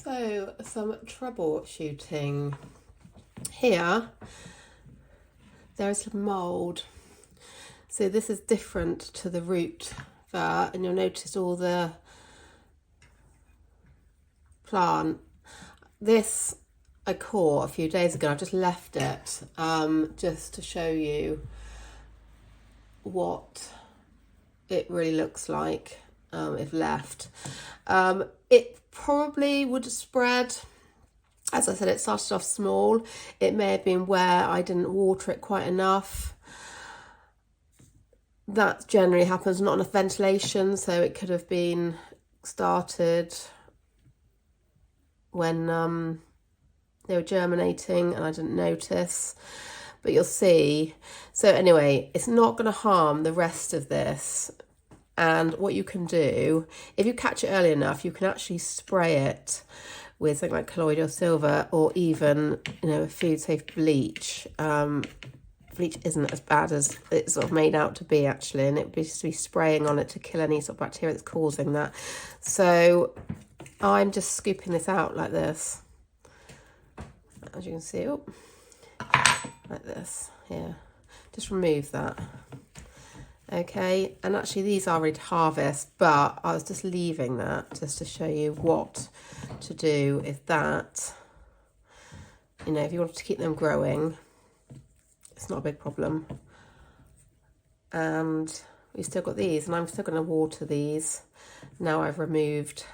So some troubleshooting. Here, there is some mould. So this is different to the root there, and you'll notice all the plant. This I caught a few days ago. I just left it just to show you what it really looks like if left. It probably would spread. As I said, it started off small. It may have been where I didn't water it quite enough. That generally happens, not enough ventilation, so it could have been started when they were germinating and I didn't notice. But you'll see. So anyway, it's not going to harm the rest of this. And what you can do, if you catch it early enough, you can actually spray it with something like colloidal silver, or even, a food safe bleach. Bleach isn't as bad as it's sort of made out to be, actually, and it would be just be spraying on it to kill any sort of bacteria that's causing that. So I'm just scooping this out like this, as you can see, like this here. Just remove that. Okay, and actually these are ready to harvest, but I was just leaving that just to show you what to do if that, if you wanted to keep them growing, it's not a big problem. And we've still got these, and I'm still going to water these. Now I've removed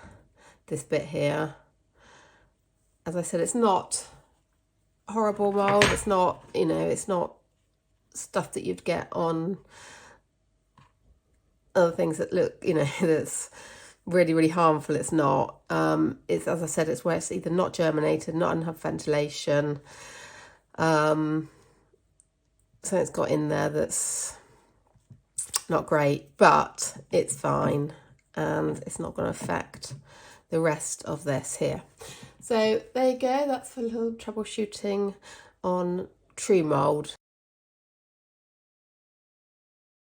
this bit here. As I said, it's not horrible mould. It's not, it's not stuff that you'd get on other things that look, that's really, really harmful. It's not. It's, as I said, it's where it's either not germinated, not enough ventilation. So it's got in there that's not great, but it's fine, and it's not going to affect the rest of this here. So there you go. That's a little troubleshooting on true mould.